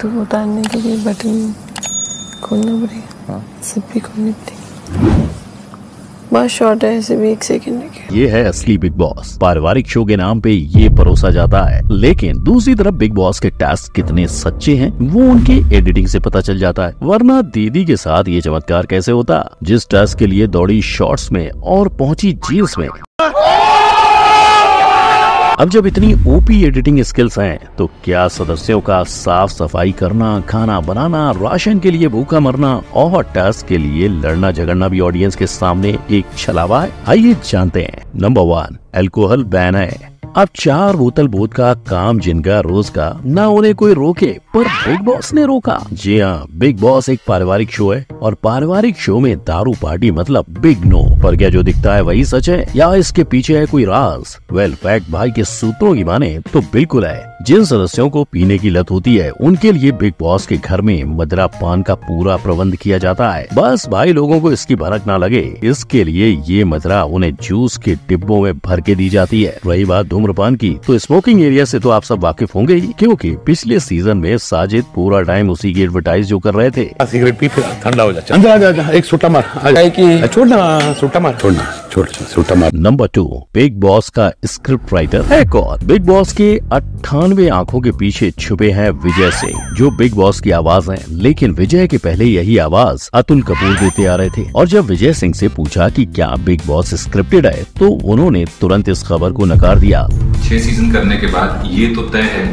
तो उतारने के लिए बटन खोलना पड़ेगा। हाँ। सिर्फ भी खोलनी पड़ेगी। बहुत शॉर्ट है, ऐसे भी 1 सेकंड के। ये है असली बिग बॉस। पारिवारिक शो के नाम पे ये परोसा जाता है, लेकिन दूसरी तरफ बिग बॉस के टास्क कितने सच्चे हैं वो उनकी एडिटिंग से पता चल जाता है। वरना दीदी के साथ ये चमत्कार कैसे होता, जिस टास्क के लिए दौड़ी शॉर्ट्स में और पहुंची जीन्स में। अब जब इतनी ओपी एडिटिंग स्किल्स हैं, तो क्या सदस्यों का साफ सफाई करना, खाना बनाना, राशन के लिए भूखा मरना और टास्क के लिए लड़ना झगड़ना भी ऑडियंस के सामने एक छलावा है? आइए जानते हैं। नंबर 1, अल्कोहल बैन है। अब 4 बोतल वोदका का काम जिनका रोज का, ना उन्हें कोई रोके, पर बिग बॉस ने रोका। जी हाँ, बिग बॉस एक पारिवारिक शो है और पारिवारिक शो में दारू पार्टी मतलब बिग नो। पर क्या जो दिखता है वही सच है या इसके पीछे है कोई राज? वेल, फैक्ट भाई के सूत्रों की माने तो बिल्कुल है। जिन सदस्यों को पीने की लत होती है उनके लिए बिग बॉस के घर में मदिरा पान का पूरा प्रबंध किया जाता है। बस भाई लोगों को इसकी भनक ना लगे, इसके लिए ये मदिरा उन्हें जूस के डिब्बों में भर के दी जाती है। रही बात धूम्रपान की, तो स्मोकिंग एरिया से तो आप सब वाकिफ होंगे ही, क्योंकि पिछले सीजन में साजिद पूरा टाइम उसी की एडवर्टाइज जो कर रहे थे। सिगरेट पी फिर ठंडा हो जाता है। एक सूटा मार, छोड़ना, सूटा मार, छोड़ना, सूटा मार। नंबर 2, बिग बॉस का स्क्रिप्ट राइटर है कौन? बिग बॉस के 98 आंखों के पीछे छुपे हैं विजय सिंह, जो बिग बॉस की आवाज है। लेकिन विजय के पहले यही आवाज अतुल कपूर देते आ रहे थे। और जब विजय सिंह से पूछा कि क्या बिग बॉस स्क्रिप्टेड है, तो उन्होंने तुरंत इस खबर को नकार दिया। 6 सीजन करने के बाद ये तो तय है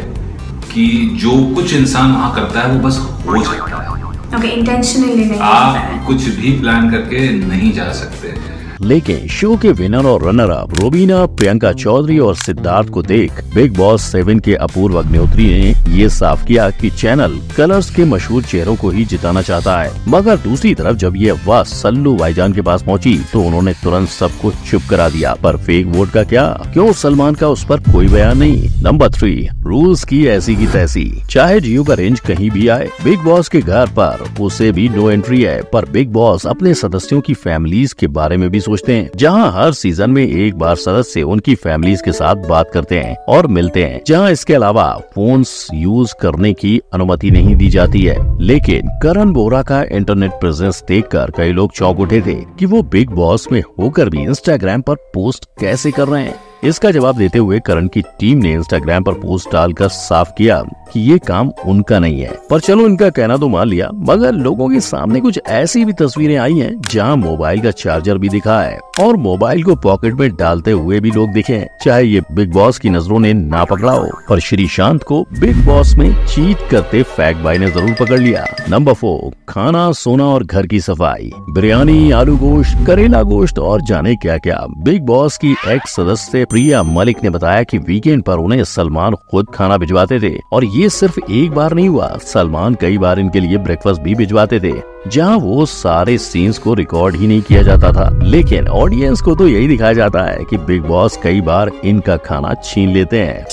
कि जो कुछ इंसान वहाँ करता है वो बस हो जाता है। इंटेंशनली नहीं, आप कुछ भी प्लान करके नहीं जा सकते। लेकिन शो के विनर और रनर अप रोबीना, प्रियंका चौधरी और सिद्धार्थ को देख बिग बॉस 7 के अपूर्व अग्निहोत्री ने ये साफ किया कि चैनल कलर्स के मशहूर चेहरों को ही जिताना चाहता है। मगर दूसरी तरफ जब ये अफवाह सल्लू भाईजान के पास पहुंची, तो उन्होंने तुरंत सबको चुप करा दिया। पर फेक वोट का क्या? क्यों सलमान का उस पर कोई बयान नहीं? नंबर 3, रूल्स की ऐसी की तैसी। चाहे जियो का रेंज कहीं भी आए, बिग बॉस के घर पर उसे भी नो एंट्री है। पर बिग बॉस अपने सदस्यों की फैमिलीज के बारे में भी सोचते हैं, जहां हर सीजन में एक बार सदस्य उनकी फैमिलीज के साथ बात करते हैं और मिलते हैं, जहां इसके अलावा फोन्स यूज करने की अनुमति नहीं दी जाती है। लेकिन करण बोरा का इंटरनेट प्रेजेंस देखकर कई लोग चौंक उठे थे कि वो बिग बॉस में होकर भी इंस्टाग्राम पर पोस्ट कैसे कर रहे हैं। इसका जवाब देते हुए करण की टीम ने इंस्टाग्राम पर पोस्ट डालकर साफ किया कि ये काम उनका नहीं है। पर चलो, इनका कहना तो मान लिया, मगर लोगों के सामने कुछ ऐसी भी तस्वीरें आई हैं जहां मोबाइल का चार्जर भी दिखा है और मोबाइल को पॉकेट में डालते हुए भी लोग दिखे हैं। चाहे ये बिग बॉस की नजरों ने ना पकड़ा हो, पर श्रीशांत को बिग बॉस में चीट करते फैक्ट बाय ने जरूर पकड़ लिया। नंबर 4, खाना, सोना और घर की सफाई। बिरयानी, आलू गोश्त, करेला गोश्त और जाने क्या क्या। बिग बॉस की एक्स सदस्य प्रिया मलिक ने बताया कि वीकेंड पर उन्हें सलमान खुद खाना भिजवाते थे और ये सिर्फ एक बार नहीं हुआ, सलमान कई बार इनके लिए ब्रेकफास्ट भी भिजवाते थे, जहां वो सारे सीन्स को रिकॉर्ड ही नहीं किया जाता था। लेकिन ऑडियंस को तो यही दिखाया जाता है कि बिग बॉस कई बार इनका खाना छीन लेते हैं।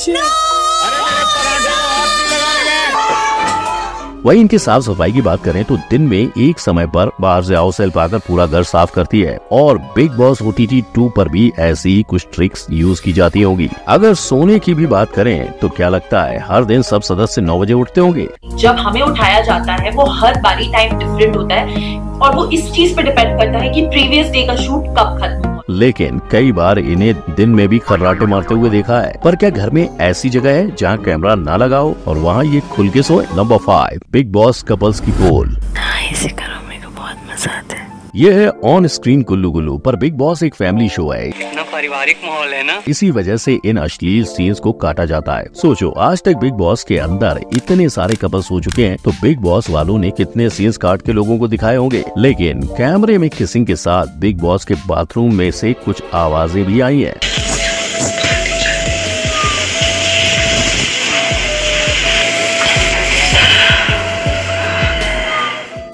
वहीं इनकी साफ सफाई की बात करें तो दिन में एक समय पर बाहर से आउटसेल पाकर पूरा घर साफ करती है और बिग बॉस OTT 2 पर भी ऐसी ही कुछ ट्रिक्स यूज की जाती होंगी। अगर सोने की भी बात करें तो क्या लगता है हर दिन सब सदस्य 9 बजे उठते होंगे? जब हमें उठाया जाता है वो हर बारी टाइम डिफरेंट होता है और वो इस चीज पे डिपेंड करता है कि प्रीवियस डे का शूट कब खत्म। लेकिन कई बार इन्हें दिन में भी खर्राटे मारते हुए देखा है। पर क्या घर में ऐसी जगह है जहां कैमरा ना लगा हो और वहां ये खुल के सोए? नंबर 5, बिग बॉस कपल्स की पोल। ऐसे करो, मेरे को बहुत मजा आता है। ये है ऑन स्क्रीन गुल्लू गुल्लू। पर बिग बॉस एक फैमिली शो है, इतना पारिवारिक माहौल है ना, इसी वजह से इन अश्लील सीन्स को काटा जाता है। सोचो, आज तक बिग बॉस के अंदर इतने सारे कपल्स हो चुके हैं, तो बिग बॉस वालों ने कितने सीन्स काट के लोगों को दिखाए होंगे। लेकिन कैमरे में किसिंग के साथ बिग बॉस के बाथरूम में से कुछ आवाजें भी आई हैं।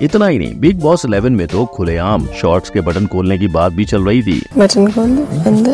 इतना ही नहीं, बिग बॉस 11 में तो खुलेआम शॉर्ट्स के बटन खोलने की बात भी चल रही थी। बटन खोल दो अंदर,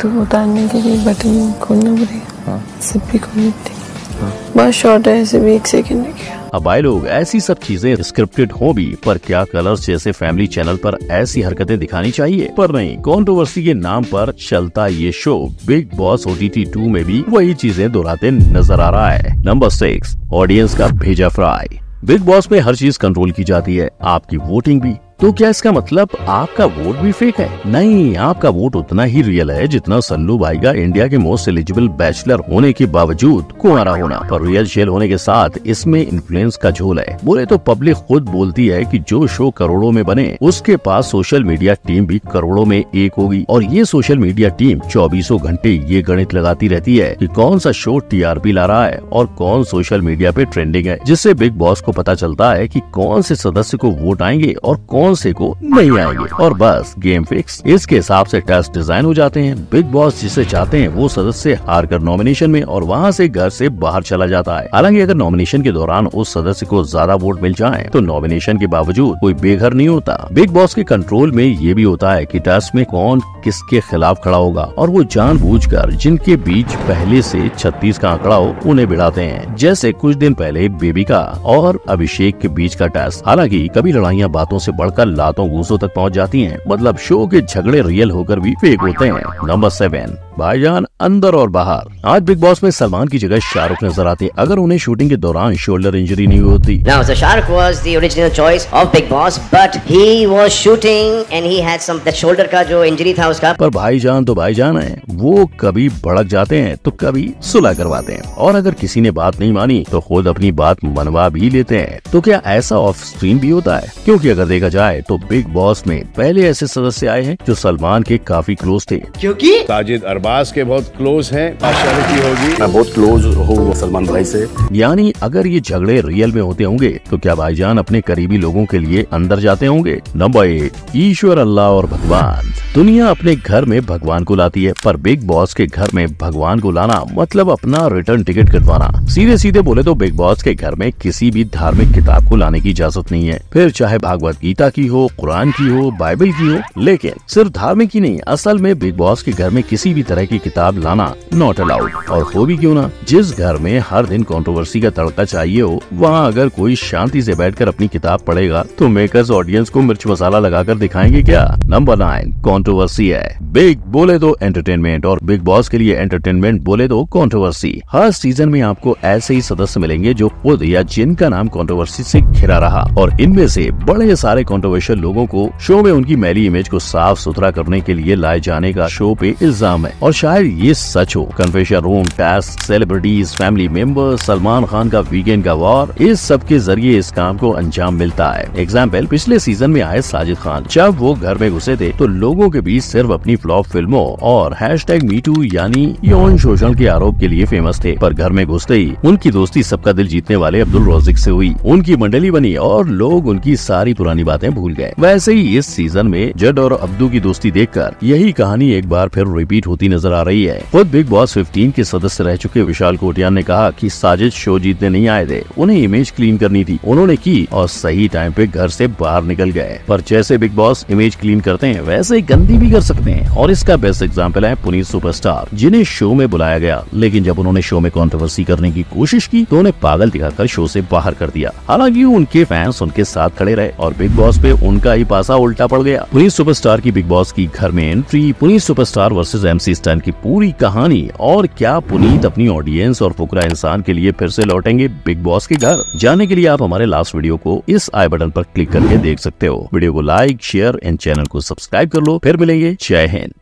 तो उतारने के लिए बटन खोलना पड़ेगा। हाँ। सिर्फ भी खोलनी पड़ेगी। बहुत शॉर्ट है, ऐसे भी 1 सेकंड की। अब भाई लोग, ऐसी सब चीजें स्क्रिप्टेड हो भी, पर क्या कलर्स जैसे फैमिली चैनल पर ऐसी हरकतें दिखानी चाहिए? पर नहीं, कंट्रोवर्सी के नाम पर चलता ये शो बिग बॉस OTT 2 में भी वही चीजें दोहराते नजर आ रहा है। नंबर 6, ऑडियंस का भेजा फ्राई। बिग बॉस में हर चीज कंट्रोल की जाती है, आपकी वोटिंग भी। तो क्या इसका मतलब आपका वोट भी फेक है? नहीं, आपका वोट उतना ही रियल है जितना सल्लू भाई का इंडिया के मोस्ट एलिजिबल बैचलर होने के बावजूद कुंवारा होना। पर रियल शेल होने के साथ इसमें इन्फ्लुएंस का झोल है। बोले तो पब्लिक खुद बोलती है कि जो शो करोड़ों में बने, उसके पास सोशल मीडिया टीम भी करोड़ों में एक होगी। और ये सोशल मीडिया टीम 24 घंटे ये गणित लगाती रहती है कि कौन सा शो TRP ला रहा है और कौन सोशल मीडिया पे ट्रेंडिंग है, जिससे बिग बॉस को पता चलता है कि कौन से सदस्य को वोट आएंगे और कौन से को नहीं आएंगे, और बस गेम फिक्स। इसके हिसाब से टेस्ट डिजाइन हो जाते हैं। बिग बॉस जिसे चाहते हैं वो सदस्य हार कर नॉमिनेशन में और वहां से घर से बाहर चला जाता है। हालांकि अगर नॉमिनेशन के दौरान उस सदस्य को ज्यादा वोट मिल जाए तो नॉमिनेशन के बावजूद कोई बेघर नहीं होता। बिग बॉस के कंट्रोल में ये भी होता है कि टेस्ट में कौन किसके खिलाफ खड़ा होगा, और वो जानबूझकर जिनके बीच पहले से 36 का आंकड़ा हो उन्हें बिड़ाते हैं। जैसे कुछ दिन पहले बेबिका और अभिषेक के बीच का टेस्ट। हालांकि कभी लड़ाइयाँ बातों से बढ़कर लातों घूसों तक पहुंच जाती हैं। मतलब शो के झगड़े रियल होकर भी फेक होते हैं। नंबर 7, भाईजान अंदर और बाहर। आज बिग बॉस में सलमान की जगह शाहरुख नजर आते अगर उन्हें शूटिंग के दौरान शोल्डर इंजरी नहीं होती। Now, so Shahrukh was the original choice of Big Boss, but he was shooting and he had some that shoulder का जो इंजरी था उसका। पर भाईजान तो भाईजान है, वो कभी भड़क जाते हैं तो कभी सुलह करवाते हैं, और अगर किसी ने बात नहीं मानी तो खुद अपनी बात मनवा भी लेते हैं। तो क्या ऐसा ऑफ स्क्रीन भी होता है? क्योंकि अगर देखा जाए तो बिग बॉस में पहले ऐसे सदस्य आए हैं जो सलमान के काफी क्लोज थे। क्योंकि साजिद अरबाज के बहुत क्लोज हैं, पार्शियलिटी होगी। मैं बहुत क्लोज हूँ सलमान भाई से। यानी अगर ये झगड़े रियल में होते होंगे तो क्या भाईजान अपने करीबी लोगों के लिए अंदर जाते होंगे? नंबर 8, ईश्वर, अल्लाह और भगवान। दुनिया अपने घर में भगवान को लाती है, पर बिग बॉस के घर में भगवान को लाना मतलब अपना रिटर्न टिकट कटवाना। सीधे सीधे बोले तो बिग बॉस के घर में किसी भी धार्मिक किताब को लाने की इजाजत नहीं है, फिर चाहे भागवत गीता की हो, कुरान की हो, बाइबल की हो। लेकिन सिर्फ धार्मिक ही नहीं, असल में बिग बॉस के घर में किसी भी तरह की किताब लाना नॉट अलाउड। और हो भी क्यों ना, जिस घर में हर दिन कंट्रोवर्सी का तड़का चाहिए हो, वहाँ अगर कोई शांति से बैठकर अपनी किताब पढ़ेगा तो मेकर्स ऑडियंस को मिर्च मसाला लगाकर दिखाएंगे क्या? नंबर 9, कंट्रोवर्सी है। बिग बोले तो एंटरटेनमेंट और बिग बॉस के लिए एंटरटेनमेंट बोले तो कंट्रोवर्सी। हर सीजन में आपको ऐसे ही सदस्य मिलेंगे जो खुद या जिनका नाम कंट्रोवर्सी से घिरा रहा, और इनमें से बड़े सारे कंट्रोवर्शियल लोगों को शो में उनकी मैली इमेज को साफ सुथरा करने के लिए लाए जाने का शो पे इल्जाम है। और शायद ये सच हो। Confession room, task, celebrities, family member, Salman Khan का वीकेंड का वॉर, इस सब के जरिए इस काम को अंजाम मिलता है। एग्जाम्पल, पिछले सीजन में आए साजिद खान, जब वो घर में घुसे थे तो लोगों के बीच सिर्फ अपनी फ्लॉप फिल्मों और #MeToo यानी यौन शोषण के आरोप के लिए फेमस थे, पर घर में घुसते ही उनकी दोस्ती सबका दिल जीतने वाले अब्दुल रौजिक से हुई, उनकी मंडली बनी और लोग उनकी सारी पुरानी बातें भूल गए। वैसे ही इस सीजन में जड और अब्दू की दोस्ती देखकर यही कहानी एक बार फिर रिपीट होती नजर आ रही है। खुद बिग बॉस 15 के सदस्य रह चुके विशाल कोटियान ने कहा कि साजिद शो जीतने नहीं आए थे, उन्हें इमेज क्लीन करनी थी, उन्होंने की और सही टाइम पे घर से बाहर निकल गए। पर जैसे बिग बॉस इमेज क्लीन करते हैं वैसे गंदी भी कर सकते हैं, और इसका बेस्ट एग्जाम्पल है पुनीत सुपरस्टार, जिन्हें शो में बुलाया गया, लेकिन जब उन्होंने शो में कंट्रोवर्सी करने की कोशिश की तो उन्हें पागल दिखाकर शो से बाहर कर दिया। हालांकि उनके फैंस उनके साथ खड़े रहे और बिग बॉस पे उनका ही पासा उल्टा पड़ गया। पुनीत सुपरस्टार की बिग बॉस की घर में entry, Puneet superstar versus MC stand की पूरी कहानी, और क्या पुनीत अपनी ऑडियंस और फुकरा इंसान के लिए फिर से लौटेंगे बिग बॉस के घर? जानने के लिए आप हमारे लास्ट वीडियो को इस आई बटन पर क्लिक करके देख सकते हो। वीडियो को लाइक, शेयर एंड चैनल को सब्सक्राइब कर लो। फिर मिलेंगे। जय हिंद।